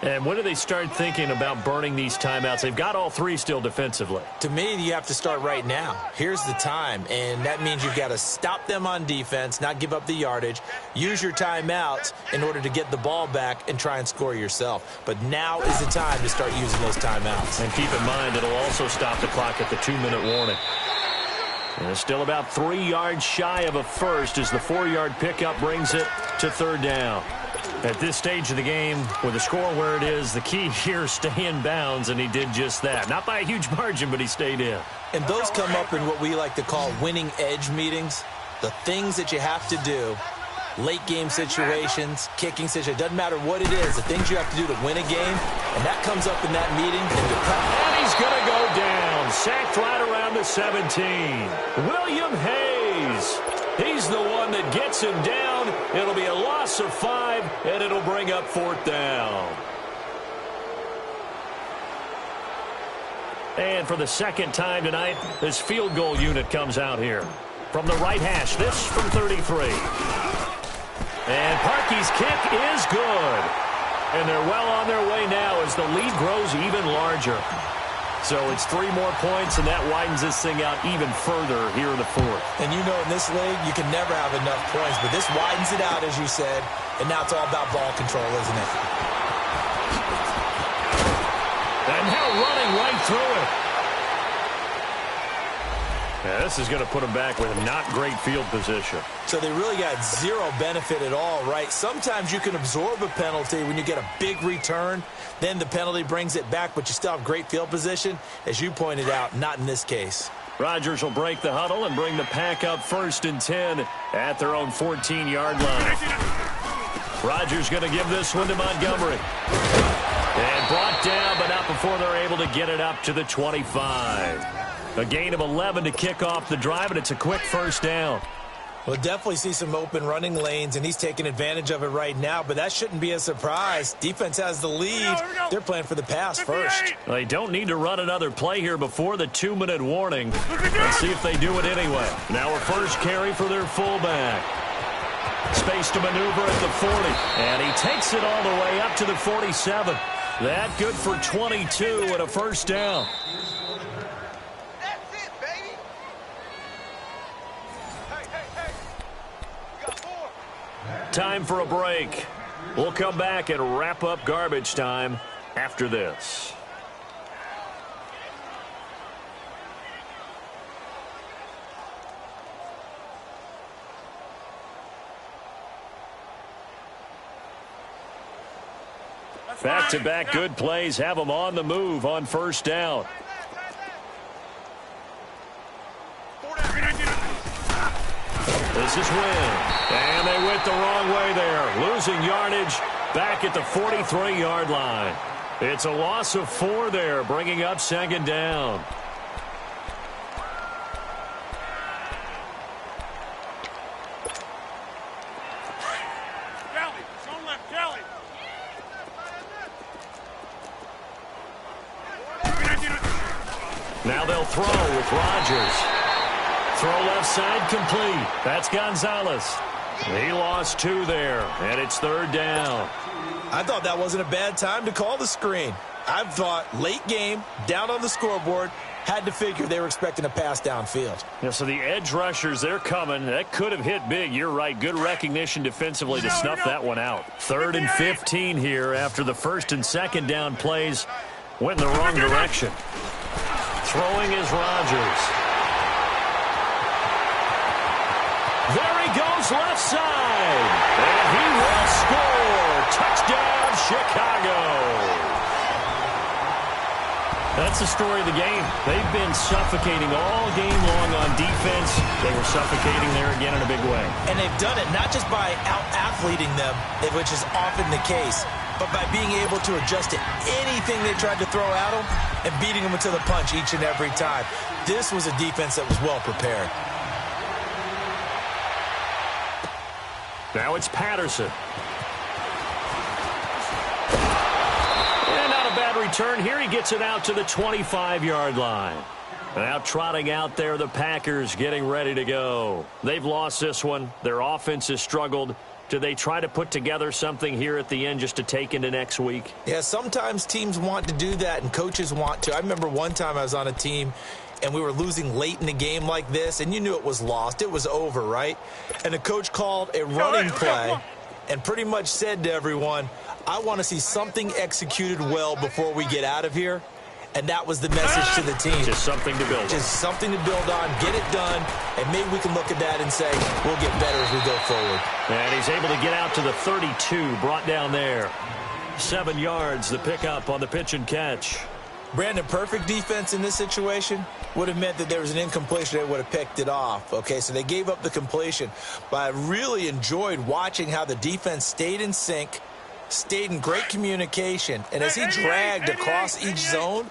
And when do they start thinking about burning these timeouts? They've got all 3 still defensively. To me, you have to start right now. Here's the time, and that means you've got to stop them on defense, not give up the yardage, use your timeouts in order to get the ball back and try and score yourself. But now is the time to start using those timeouts. And keep in mind, it'll also stop the clock at the 2-minute warning. And it's still about 3 yards shy of a first as the 4-yard pickup brings it to 3rd down. At this stage of the game, with the score where it is, the key here, stay in bounds, and he did just that. Not by a huge margin, but he stayed in. And those come up in what we like to call winning edge meetings. The things that you have to do, late game situations, kicking situations, doesn't matter what it is, the things you have to do to win a game, and that comes up in that meeting. And he's going to go down, sacked right around the 17. William Hayes. He's the one that gets him down. It'll be a loss of 5, and it'll bring up 4th down. And for the 2nd time tonight, this field goal unit comes out here. From the right hash, this from 33. And Parkey's kick is good. And they're well on their way now as the lead grows even larger. So it's 3 more points, and that widens this thing out even further here in the 4th. And you know in this league, you can never have enough points, but this widens it out, as you said, and now it's all about ball control, isn't it? And now running right through it. Yeah, this is going to put them back with not great field position. So they really got 0 benefit at all, right? Sometimes you can absorb a penalty when you get a big return. Then the penalty brings it back, but you still have great field position. As you pointed out, not in this case. Rodgers will break the huddle and bring the pack up 1st and 10 at their own 14-yard line. Rodgers going to give this one to Montgomery. And brought down, but not before they're able to get it up to the 25. A gain of 11 to kick off the drive, and it's a quick 1st down. We'll definitely see some open running lanes, and he's taking advantage of it right now, but that shouldn't be a surprise. Defense has the lead. They're playing for the pass first. They don't need to run another play here before the 2-minute warning. Let's see if they do it anyway. Now a first carry for their fullback. Space to maneuver at the 40. And he takes it all the way up to the 47. That good for 22 and a first down. That's it, baby. Hey. We got more. Time for a break. We'll come back and wrap up garbage time after this. Back-to-back good plays have them on the move on first down. This is Wynn. And they went the wrong way there. Losing yardage back at the 43-yard line. It's a loss of 4 there, bringing up second down. Now they'll throw with Rodgers. Throw left side complete. That's Gonzalez. He lost 2 there, and it's third down. I thought that wasn't a bad time to call the screen. I thought late game, down on the scoreboard, had to figure they were expecting a pass downfield. Yeah, so the edge rushers, they're coming. That could have hit big. You're right. Good recognition defensively to snuff that one out. 3rd and 15 here after the first and second down plays went in the wrong direction. Throwing is Rodgers. There he goes left side. And he will score. Touchdown, Chicago. That's the story of the game. They've been suffocating all game long on defense. They were suffocating there again in a big way. And they've done it not just by out-athleting them, which is often the case, but by being able to adjust to anything they tried to throw at them and beating them to the punch each and every time. This was a defense that was well prepared. Now it's Patterson. Bad return here. He gets it out to the 25-yard line. Now trotting out there, the Packers getting ready to go. They've lost this one. Their offense has struggled. Do they try to put together something here at the end just to take into next week? Yeah, sometimes teams want to do that and coaches want to. I remember one time I was on a team and we were losing late in the game like this, and you knew it was lost. It was over, right? And the coach called a running play and pretty much said to everyone, I want to see something executed well before we get out of here. And that was the message to the team. Just something to build on. Just something to build on, get it done, and maybe we can look at that and say, we'll get better as we go forward. And he's able to get out to the 32, brought down there. 7 yards, the pickup on the pitch and catch. Brandon, perfect defense in this situation would have meant that there was an incompletion. They would have picked it off. Okay, so they gave up the completion. But I really enjoyed watching how the defense stayed in sync, stayed in great communication. And as he dragged across each zone,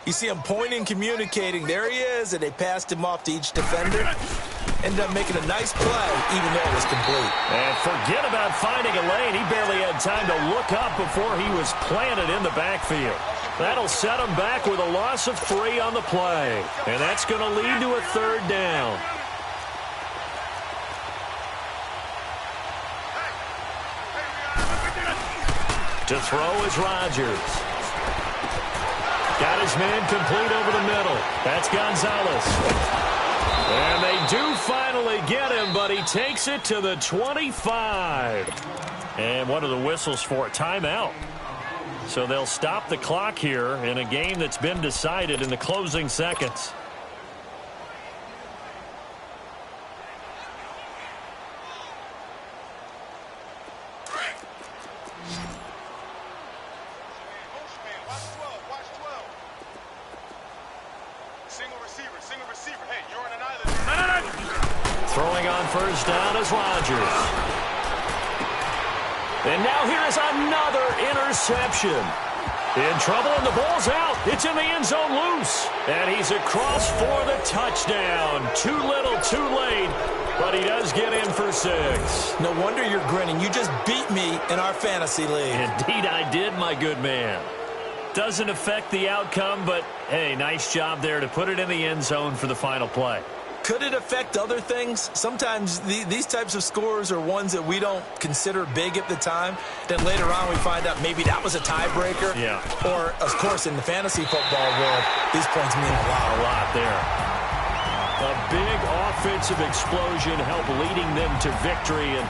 you see him pointing, communicating. There he is, and they passed him off to each defender. Ended up making a nice play, even though it was complete. And forget about finding a lane. He barely had time to look up before he was planted in the backfield. That'll set him back with a loss of 3 on the play. And that's going to lead to a third down. To throw is Rodgers. Got his man complete over the middle. That's Gonzalez. And they do finally get him, but he takes it to the 25. And what are the whistles for? Timeout. So they'll stop the clock here in a game that's been decided in the closing seconds. Throwing on first down is Rodgers. And now here is another interception. In trouble, and the ball's out. It's in the end zone loose. And he's across for the touchdown. Too little, too late. But he does get in for 6. No wonder you're grinning. You just beat me in our fantasy league. Indeed I did, my good man. Doesn't affect the outcome, but, hey, nice job there to put it in the end zone for the final play. Could it affect other things? Sometimes these types of scores are ones that we don't consider big at the time. Then later on we find out maybe that was a tiebreaker. Yeah. Or, of course, in the fantasy football world, these points mean a lot. A lot there. A big offensive explosion helped leading them to victory. And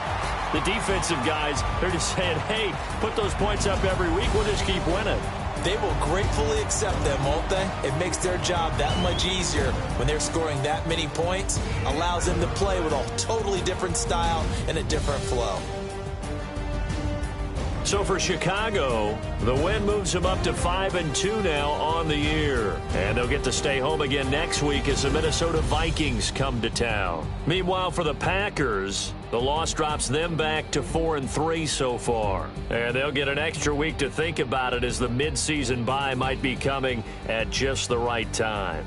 the defensive guys, they're just saying, hey, put those points up every week. We'll just keep winning. They will gratefully accept them, won't they? It makes their job that much easier when they're scoring that many points. Allows them to play with a totally different style and a different flow. So for Chicago, the win moves them up to 5-2 now on the year. And they'll get to stay home again next week as the Minnesota Vikings come to town. Meanwhile, for the Packers, the loss drops them back to 4-3 so far. And they'll get an extra week to think about it as the midseason bye might be coming at just the right time.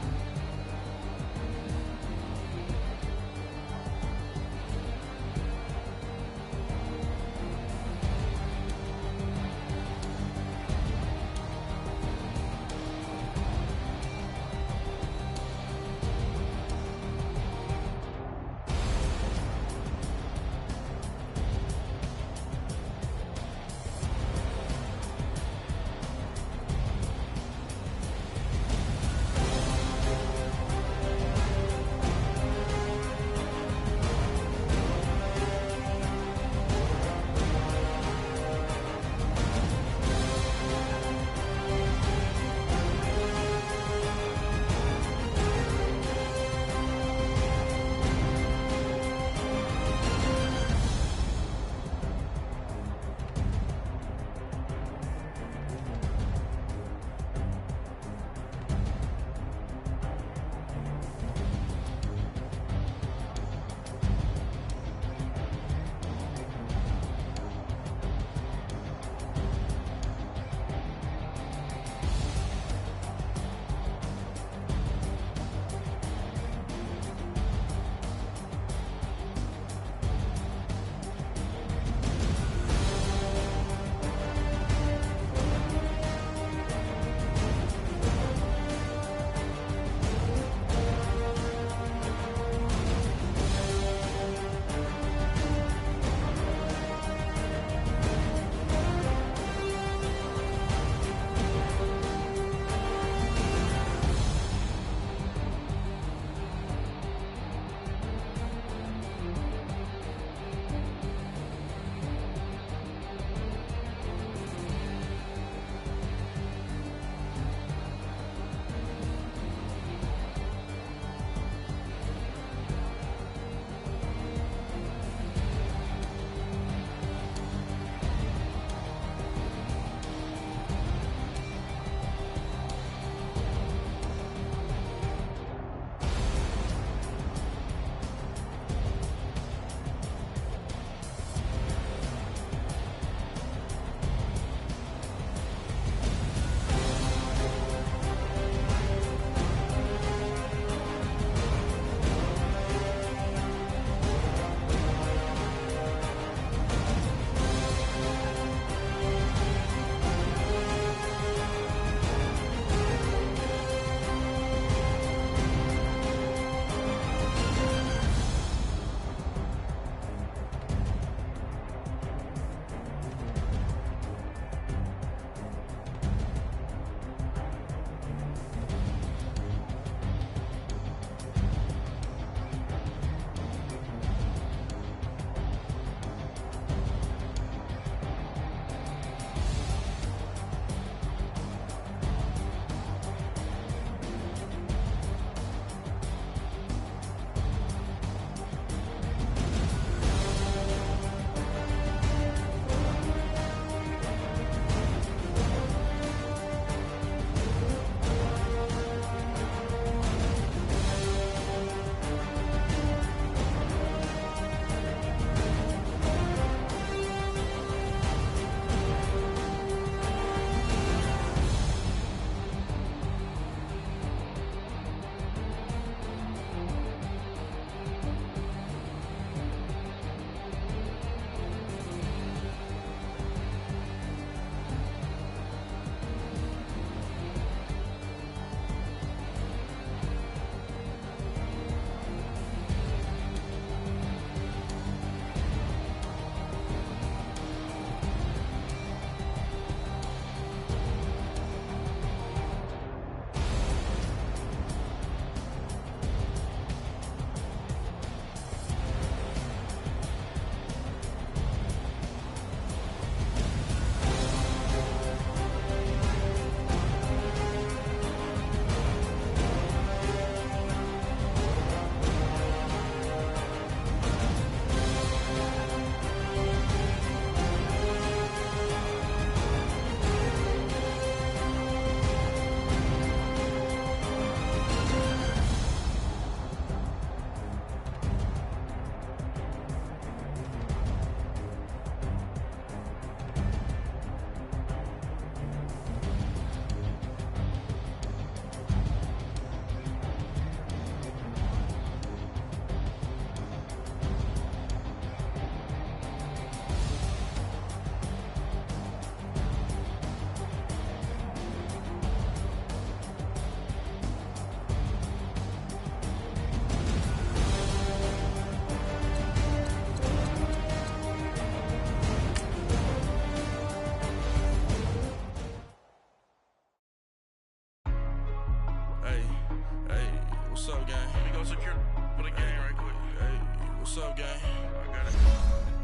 up, gang? I got it.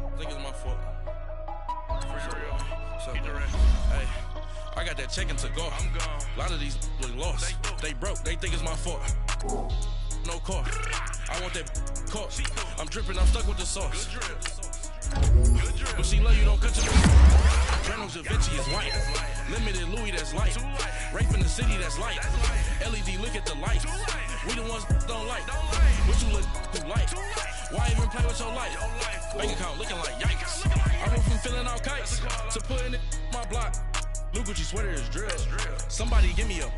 I think it's my fault. For real. What's up, Get the man? rest. Hey, I got that check to go. I'm gone. A lot of these really lost. They broke. They think it's my fault. No car. I want that car. I'm dripping. I'm stuck with the sauce. Good drip. Good drip. But she love you, don't cut your. Reynolds Da Vinci is white. Limited Louis, that's light. Rape in the city, that's light. LED, look at the light. We the ones don't like. What you look who like? Why even play with your life? Bank account looking like yikes. I went from filling out kites to putting it in my block. Blue Gucci sweater is drill. Somebody give me a.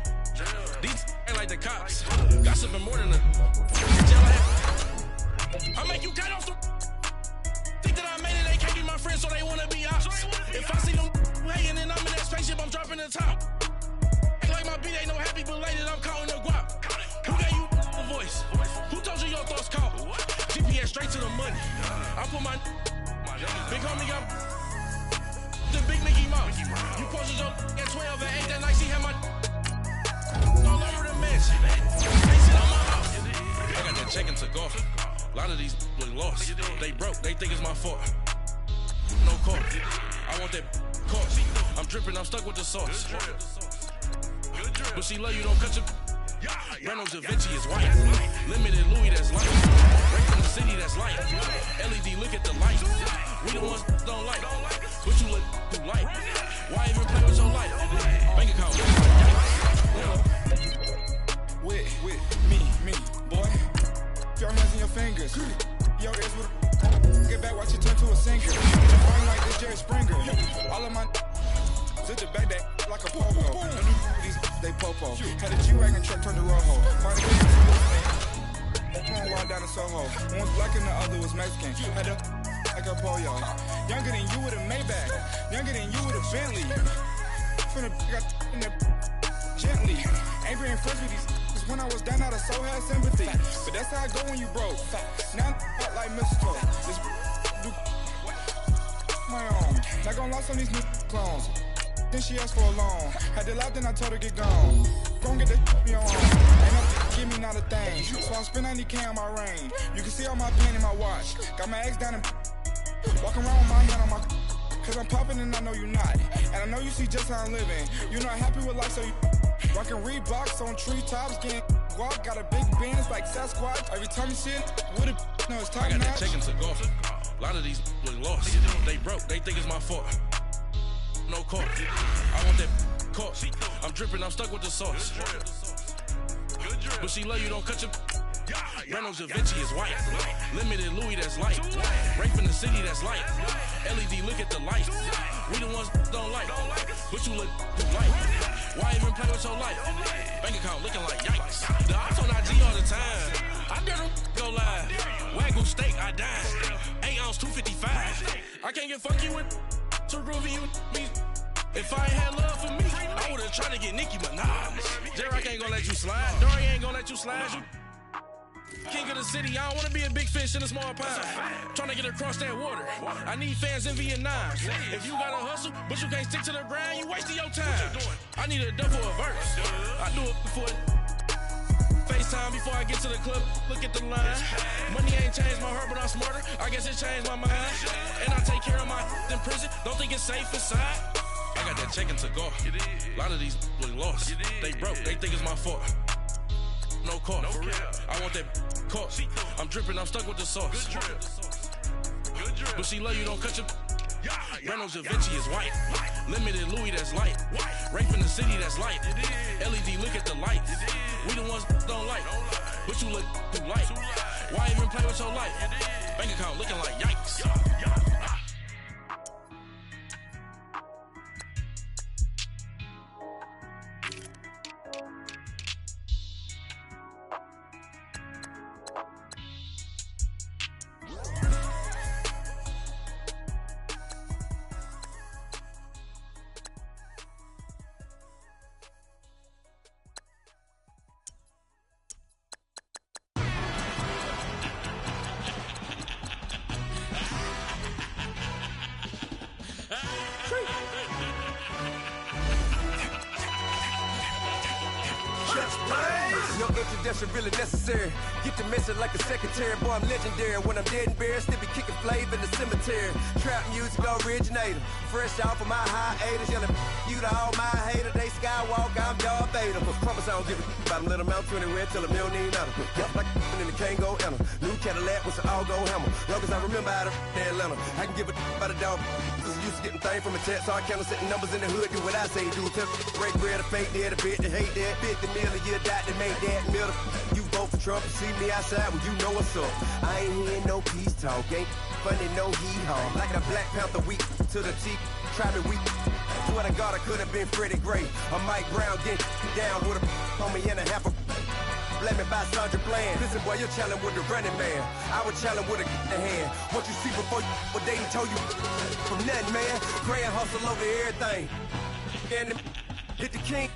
These ain't like the cops. Gossiping more than a. I make you cut off the. Think that I made it, they can't be my friends, so they wanna be ops. If I see them hating and I'm in that spaceship, I'm dropping the top. Ain't like my beat ain't no happy belated, I'm counting the guap. Who gave you a voice? Who told you your thoughts count? GPS straight to the money. I put my big homie got the big Mickey Mouse. You posted your at 12 and 8 that night, she had my all over the mansion. They sit on my house. I got that check to go. A lot of these really lost. They broke, they think it's my fault. No car. I want that car. I'm dripping, I'm stuck with the sauce. But she love you, don't cut your. Reynolds Da Vinci is white. Limited Louis, that's light. Rape in the city, that's light. LED, look at the light. We the ones don't like. What you look who like? Why even play with your life? Bank account. With me, boy. Your hands in your fingers. Yo, it's with get back, watch it turn to a sinker. Fighting like this Jerry Springer. All of my sit the back that like a popo. These they popo. Had a G-Wagon truck turned to Rojo. Marty going wild down in Soho. One was black and the other was Mexican. Had a like a pollo. Younger than you with a Maybach. Younger than you with a Bentley. From the got in the gently. Ain't being friends with these. When I was down out of so had sympathy. But that's how I go when you broke. Now I'm like mistletoe. This do my own. Not gonna lost on these new clones. Then she asked for a loan. Had to laugh, then I told her get gone. Gon' get that me on. Ain't no give me not a thing. So I spend 90K on my range. You can see all my pain in my watch. Got my ex down and walking around with my hand on my. Cause I'm popping and I know you not. And I know you see just how I'm living. You're not happy with life, so you. Rockin' Reeboks on treetops, getting guap, got a big Benz like Sasquatch. Every time you see it, with it, no, it's top I got notch. that check to go. A lot of these really lost. They broke, they think it's my fault. No car. I want that car. I'm dripping, I'm stuck with the sauce. But she love you, don't cut your. Reynolds Da Vinci is white. Limited Louis, that's light. Rape in the city, that's light. LED, look at the light. We the ones don't like. But you look who like. Why even play with your life? Bank account looking like yikes. The ops on IG all the time. I dare them go live. Wagyu steak, I died. 8 ounce, 255. I can't get funky with too groovy you me. If I ain't had love for me, I would've tried to get Nicki Minaj. J-Rock ain't gonna let you slide. Dory ain't gonna let you slide. You king of the city, I don't wanna be a big fish in a small pond. Tryna get across that water. I need fans in Vietnam. If you gotta hustle, but you can't stick to the grind, you wasting your time. I need a double a verse. I do it before FaceTime before I get to the club. Look at the line. Money ain't changed my heart, but I'm smarter. I guess it changed my mind. And I take care of my in prison. Don't think it's safe inside. I got that check to go. A lot of these really lost. They broke. They think it's my fault. No car. No I want that car. I'm dripping, I'm stuck with the sauce. But she love you, don't cut your. Reynolds Da Vinci is white. Limited Louis, that's light. Rape in the city, that's light. LED, look at the light. We the ones don't like. But you look who like. Why even play with your life? Bank account looking like yikes. introduction really necessary. Get the message like a secretary. Boy, I'm legendary. When I'm dead and buried, still be kicking flavor in the cemetery. Trap music originator. Fresh off of my hiatus. Yelling you to all my haters. They skywalk, I'm Darth Vader. Promise I don't give a about them. Let them out to anywhere till a million need out of them. Yep, like in the Kango enter. New Cadillac with an all-go hammer. Long as I remember out of Atlanta. I can give a about a dog. Cause I'm used to getting things from a text. So I count setting numbers in the hood. Do what I say do. Tell break bread, a fake dead, a bit to hate that. 50 million, you die to make that middle. You vote for Trump, you see me outside, well, you know what's up. I ain't hearing no peace talk, ain't funny, no hee-haw. Like a Black Panther weak to the teeth, try me weak. Swear to God, I could have been Freddie Gray. Or Mike Brown, get down with a on me and a half a. Let me buy Sandra Bland. Listen, boy, you're challenged with the running man. I would challenge with a hand. What you see before you, what they told you from nothing, man. Grand hustle over everything. And hit the king.